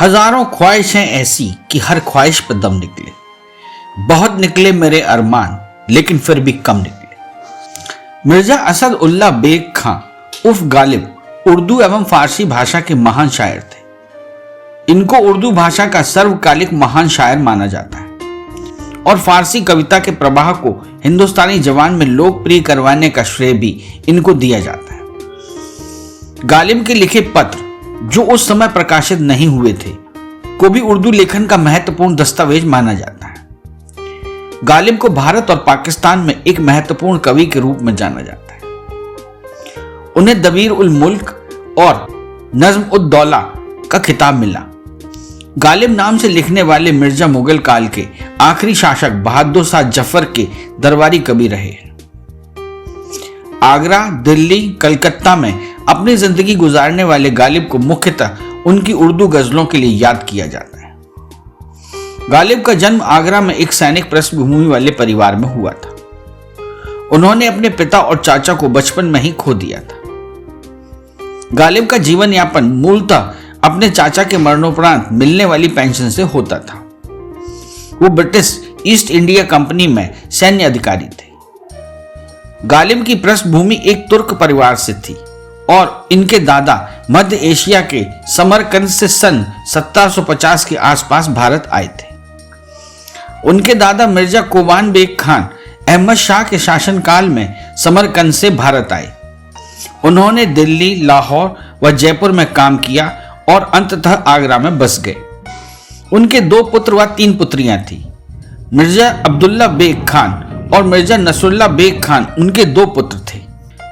हजारों ख्वाहिशें ऐसी कि हर ख्वाहिश पर दम निकले। बहुत निकले मेरे अरमान, लेकिन फिर भी कम निकले। मिर्जा असद उल्ला बेग खां उर्फ गालिब उर्दू एवं फारसी भाषा के महान शायर थे। इनको उर्दू भाषा का सर्वकालिक महान शायर माना जाता है और फारसी कविता के प्रवाह को हिंदुस्तानी जवान में लोकप्रिय करवाने का श्रेय भी इनको दिया जाता है। गालिब के लिखे पत्र, जो उस समय प्रकाशित नहीं हुए थे, को भी उर्दू लेखन का महत्वपूर्ण दस्तावेज माना जाता है। गालिब को भारत और पाकिस्तान में एक महत्वपूर्ण कवि के रूप में जाना जाता है। उन्हें दबीर उल मुल्क और नज्म उद दौला का खिताब मिला। गालिब नाम से लिखने वाले मिर्जा मुगल काल के आखिरी शासक बहादुर शाह जफर के दरबारी कवि रहे हैं। आगरा, दिल्ली, कलकत्ता में अपनी जिंदगी गुजारने वाले गालिब को मुख्यतः उनकी उर्दू गजलों के लिए याद किया जाता है। गालिब का जन्म आगरा में एक सैनिक पृष्ठभूमि वाले परिवार में हुआ था। उन्होंने अपने पिता और चाचा को बचपन में ही खो दिया था। गालिब का जीवन यापन मूलतः अपने चाचा के मरणोपरांत मिलने वाली पेंशन से होता था। वो ब्रिटिश ईस्ट इंडिया कंपनी में सैन्य अधिकारी थे। गालिब की पृष्ठभूमि एक तुर्क परिवार से थी और इनके दादा मध्य एशिया के समरकंद से सन 1750 के आसपास भारत आए थे। उनके दादा मिर्जा कोबान बेग खान अहमद शाह के शासनकाल में समरकंद से भारत आए। उन्होंने दिल्ली, लाहौर व जयपुर में काम किया और अंततः आगरा में बस गए। उनके 2 पुत्र व 3 पुत्रियां थी। मिर्जा अब्दुल्ला बेग खान और मिर्जा नसरुल्ला बेग खान उनके 2 पुत्र थे।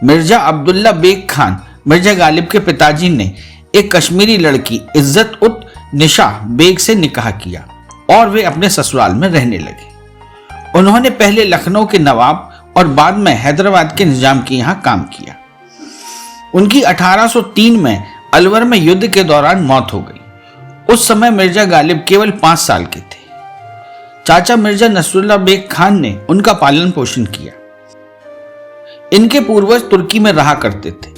मिर्जा अब्दुल्ला बेग खान, मिर्जा गालिब के पिताजी ने एक कश्मीरी लड़की इज्जत उत निशा बेग से निकाह किया और वे अपने ससुराल में रहने लगे। उन्होंने पहले लखनऊ के नवाब और बाद में हैदराबाद के निजाम के यहाँ काम किया। उनकी 1803 में अलवर में युद्ध के दौरान मौत हो गई। उस समय मिर्जा गालिब केवल 5 साल के थे। चाचा मिर्जा नसरुल्ला बेग खान ने उनका पालन पोषण किया। इनके पूर्वज तुर्की में रहा करते थे।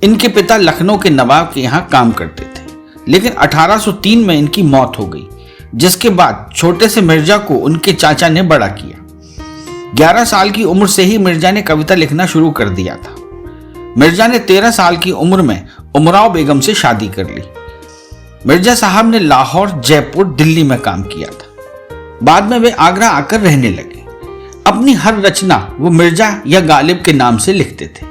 इनके पिता लखनऊ के नवाब के यहाँ काम करते थे, लेकिन 1803 में इनकी मौत हो गई, जिसके बाद छोटे से मिर्जा को उनके चाचा ने बड़ा किया। 11 साल की उम्र से ही मिर्जा ने कविता लिखना शुरू कर दिया था। मिर्जा ने 13 साल की उम्र में उमराव बेगम से शादी कर ली। मिर्जा साहब ने लाहौर, जयपुर, दिल्ली में काम किया था। बाद में वे आगरा आकर रहने लगे। अपनी हर रचना वो मिर्जा या गालिब के नाम से लिखते थे।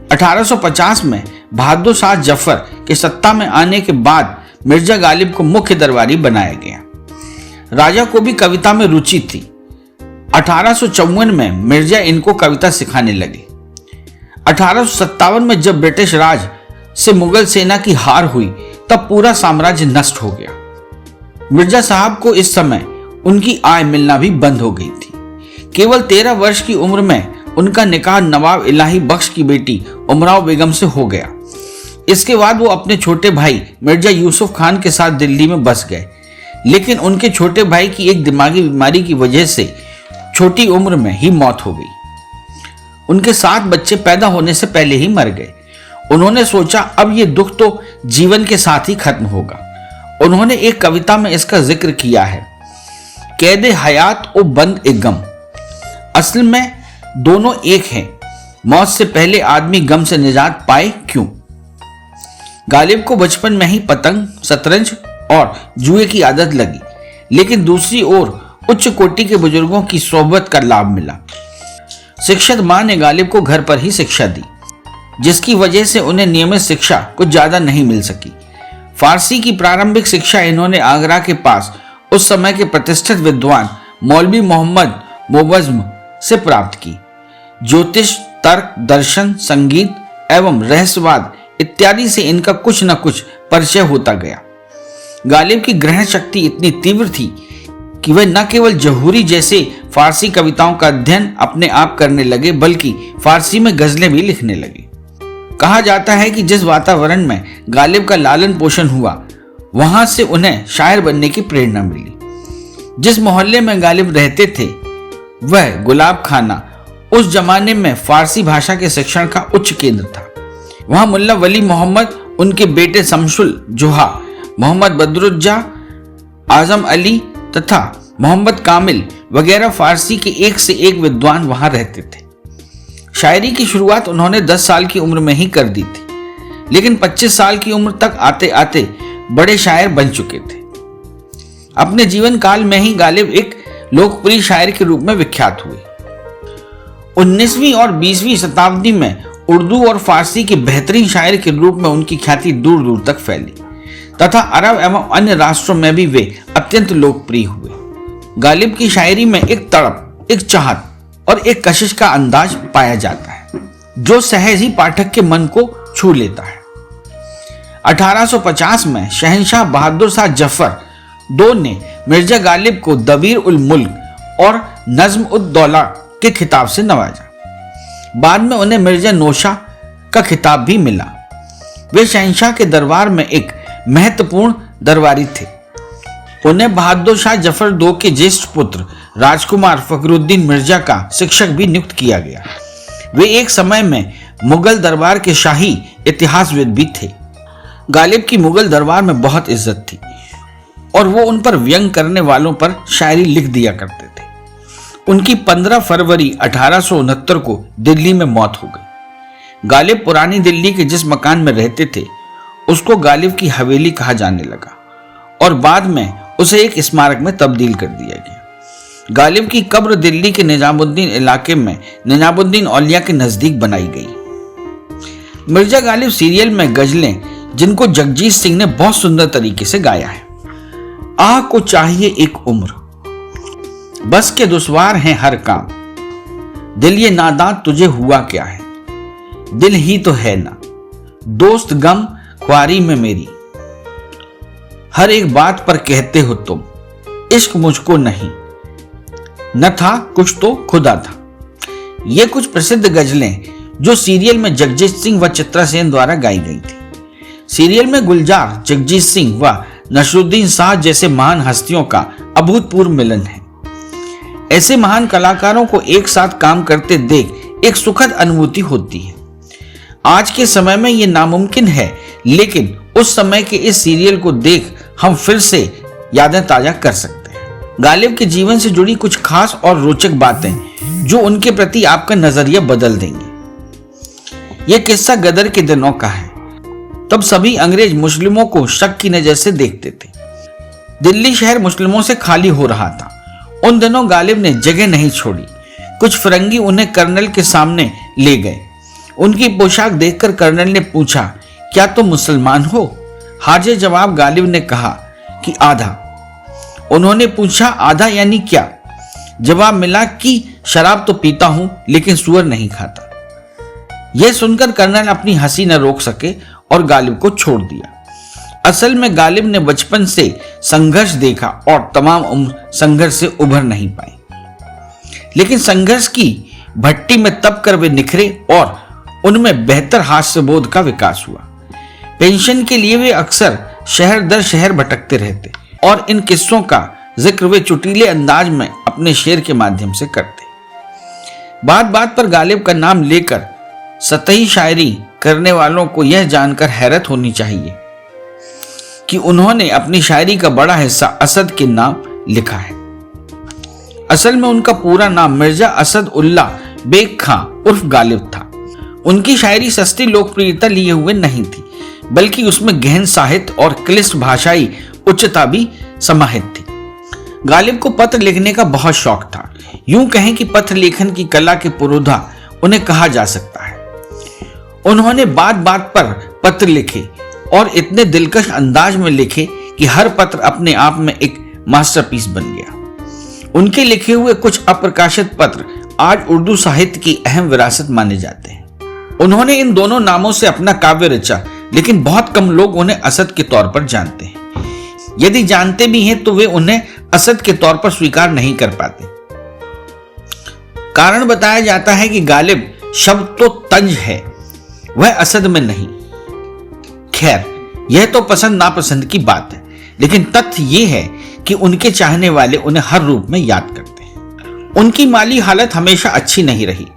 1850 में बहादुर शाह जफर के सत्ता में आने के बाद मिर्जा गालिब को मुख्य दरबारी बनाया गया। राजा को भी कविता में रुचि थी। 1854 में मिर्जा इनको कविता सिखाने लगे। 1857 में जब ब्रिटिश राज से मुगल सेना की हार हुई, तब पूरा साम्राज्य नष्ट हो गया। मिर्जा साहब को इस समय उनकी आय मिलना भी बंद हो गई थी। केवल 13 वर्ष की उम्र में उनका निकाह नवाब इलाही बख्श की बेटी उमराव बेगम से हो गया। इसके बाद वो अपने छोटे भाई मिर्जा यूसुफ खान के साथ दिल्ली में बस गए, लेकिन उनके छोटे भाई की एक दिमागी बीमारी की वजह से छोटी उम्र में ही मौत हो गई। उनके 7 बच्चे पैदा होने से पहले ही मर गए। उन्होंने सोचा अब ये दुख तो जीवन के साथ ही खत्म होगा। उन्होंने एक कविता में इसका जिक्र किया है, कैदे हयात ओ बंद ए गम। असल में दोनों एक हैं। मौत से पहले आदमी गम से निजात पाए क्यों। गालिब को बचपन में ही पतंग, शतरंज और जुए की आदत लगी, लेकिन दूसरी ओर उच्च कोटि के बुजुर्गों की सोहबत का लाभ मिला। शिक्षक मां ने गालिब को घर पर ही शिक्षा दी, जिसकी वजह से उन्हें नियमित शिक्षा कुछ ज्यादा नहीं मिल सकी। फारसी की प्रारंभिक शिक्षा इन्होंने आगरा के पास उस समय के प्रतिष्ठित विद्वान मौलवी मोहम्मद मोबज्म से प्राप्त की। ज्योतिष, तर्क, दर्शन, संगीत एवं रहस्यवाद इत्यादि से इनका कुछ न कुछ परिचय होता गया। गालिब की ग्रहण शक्ति इतनी तीव्र थी कि वे न केवल जहूरी जैसे फारसी कविताओं का अध्ययन अपने आप करने लगे, बल्कि फारसी में गजलें भी लिखने लगे। कहा जाता है कि जिस वातावरण में गालिब का लालन पोषण हुआ, वहां से उन्हें शायर बनने की प्रेरणा मिली। जिस मोहल्ले में गालिब रहते थे वह गुलाब खाना उस जमाने में फारसी भाषा के शिक्षण का उच्च केंद्र था। वहां मुल्ला वली मोहम्मद, उनके बेटे शमसुल जोहा, मोहम्मद बदरुद्दोजा, आजम अली तथा मोहम्मद कामिल वगैरह फारसी के एक से एक विद्वान वहां रहते थे। शायरी की शुरुआत उन्होंने 10 साल की उम्र में ही कर दी थी, लेकिन 25 साल की उम्र तक आते आते बड़े शायर बन चुके थे। अपने जीवन काल में ही गालिब एक लोकप्रिय शायर के रूप में विख्यात हुए। 19वीं और 20वीं शताब्दी में उर्दू और फारसी के बेहतरीन शायर के रूप में उनकी ख्याति दूर दूर तक फैली तथा अरब एवं अन्य राष्ट्रों में भी वे अत्यंत लोकप्रिय हुए। गालिब की शायरी में एक तड़प, एक चाहत और एक कशिश का अंदाज पाया जाता है जो सहज ही पाठक के मन को छू लेता है। 1850 में शहंशाह बहादुर शाह जफर II ने मिर्जा गालिब को दबीर उल मुल्क और नज्म उद दौला के खिताब से नवाजा। बाद में उन्हें मिर्जा नौशाह का खिताब भी मिला। वे शहंशाह के दरबार में एक महत्वपूर्ण दरबारी थे। उन्हें बहादुर शाह जफर II के ज्येष्ठ पुत्र राजकुमार फखरुद्दीन मिर्जा का शिक्षक भी नियुक्त किया गया। वे एक समय में मुगल दरबार के शाही इतिहासविद भी थे। गालिब की मुगल दरबार में बहुत इज्जत थी और वो उन पर व्यंग करने वालों पर शायरी लिख दिया करते थे। उनकी 15 फरवरी 1869 को दिल्ली में मौत हो गई। गालिब पुरानी दिल्ली के जिस मकान में रहते थे उसको गालिब की हवेली कहा जाने लगा और बाद में उसे एक स्मारक में तब्दील कर दिया गया। गालिब की कब्र दिल्ली के निजामुद्दीन इलाके में निजामुद्दीन औलिया के नजदीक बनाई गई। मिर्जा गालिब सीरियल में गजलें जिनको जगजीत सिंह ने बहुत सुंदर तरीके से गाया है। आह को चाहिए एक उम्र, बस के दुश्वार हैं हर काम, दिल ये नादां तुझे हुआ क्या है, दिल ही तो है ना, दोस्त गम ख्वारी में मेरी, हर एक बात पर कहते हो तुम, इश्क मुझको नहीं, न था कुछ तो खुदा था। ये कुछ प्रसिद्ध गजलें जो सीरियल में जगजीत सिंह व चित्रा सेन द्वारा गाई गई थी। सीरियल में गुलजार, जगजीत सिंह व नसरुद्दीन शाह जैसे महान हस्तियों का अभूतपूर्व मिलन है। ऐसे महान कलाकारों को एक साथ काम करते देख एक सुखद अनुभूति होती है। आज के समय में ये नामुमकिन है, लेकिन उस समय के इस सीरियल को देख हम फिर से यादें ताजा कर सकते हैं। गालिब के जीवन से जुड़ी कुछ खास और रोचक बातें जो उनके प्रति आपका नजरिया बदल देंगे। यह किस्सा गदर के दिनों का है। तब सभी अंग्रेज मुस्लिमों को शक की नजर से देखते थे। दिल्ली शहर मुस्लिमों से खाली हो रहा था। उन दिनों गालिब ने जगह नहीं छोड़ी। कुछ फिरंगी उन्हें कर्नल के सामने ले गए। उनकी पोशाक देखकर कर्नल ने पूछा, क्या तुम मुसलमान हो? हाजिर जवाब गालिब ने कहा कि आधा। उन्होंने पूछा, आधा यानी क्या? जवाब मिला कि शराब तो पीता हूं लेकिन सुअर नहीं खाता। यह सुनकर कर्नल अपनी हंसी न रोक सके और गालिब को छोड़ दिया। असल में गालिब ने बचपन से संघर्ष देखा और तमाम उम्र संघर्ष से उभर नहीं पाए, लेकिन संघर्ष की भट्टी में तप कर वे निखरे और उनमें बेहतर हास्यबोध का विकास हुआ। पेंशन के लिए वे अक्सर शहर दर शहर भटकते रहते और इन किस्सों का जिक्र वे चुटीले अंदाज में अपने शेर के माध्यम से करते। बात बात पर गालिब का नाम लेकर सतही शायरी करने वालों को यह जानकर हैरत होनी चाहिए कि उन्होंने अपनी शायरी का बड़ा हिस्सा असद के नाम लिखा है। असल में उनका पूरा नाम मिर्जा असद उल्लाह बेग खां उर्फ गालिब था। उनकी शायरी सस्ती लोकप्रियता लिए हुए नहीं थी, बल्कि उसमें गहन साहित्य और क्लिष्ट भाषाई उच्चता भी समाहित थी। गालिब को पत्र लिखने का बहुत शौक था। यूं कहें कि पत्र लेखन की कला के पुरोधा उन्हें कहा जा सकता है। उन्होंने बात बात पर पत्र लिखे और इतने दिलकश अंदाज में लिखे कि हर पत्र अपने आप में एक मास्टरपीस बन गया। उनके लिखे हुए कुछ अप्रकाशित पत्र आज उर्दू साहित्य की अहम विरासत माने जाते हैं। उन्होंने इन दोनों नामों से अपना काव्य रचा, लेकिन बहुत कम लोग उन्हें असद के तौर पर जानते हैं। यदि जानते भी हैं तो वे उन्हें असद के तौर पर स्वीकार नहीं कर पाते। कारण बताया जाता है कि गालिब शब्द तो तंज है, वह असद में नहीं। खैर, यह तो पसंद नापसंद की बात है, लेकिन तथ्य यह है कि उनके चाहने वाले उन्हें हर रूप में याद करते हैं। उनकी माली हालत हमेशा अच्छी नहीं रही।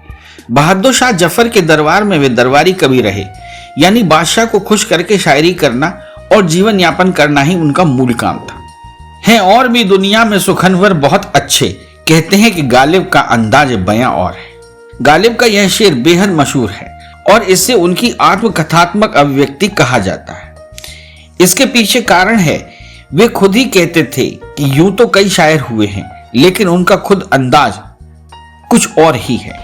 बहादुर शाह जफर के दरबार में वे दरबारी कवि रहे, यानी बादशाह को खुश करके शायरी करना और जीवन यापन करना ही उनका मूल काम था। हैं और भी दुनिया में सुखनवर बहुत अच्छे, कहते हैं कि गालिब का अंदाज बयां और है। गालिब का यह शेर बेहद मशहूर है और इसे उनकी आत्मकथात्मक अभिव्यक्ति कहा जाता है। इसके पीछे कारण है, वे खुद ही कहते थे कि यूं तो कई शायर हुए हैं, लेकिन उनका खुद अंदाज कुछ और ही है।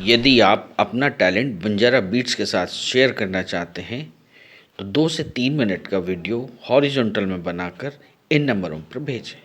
यदि आप अपना टैलेंट बंजारा बीट्स के साथ शेयर करना चाहते हैं तो 2 से 3 मिनट का वीडियो हॉरिजॉन्टल में बनाकर इन नंबरों पर भेजें।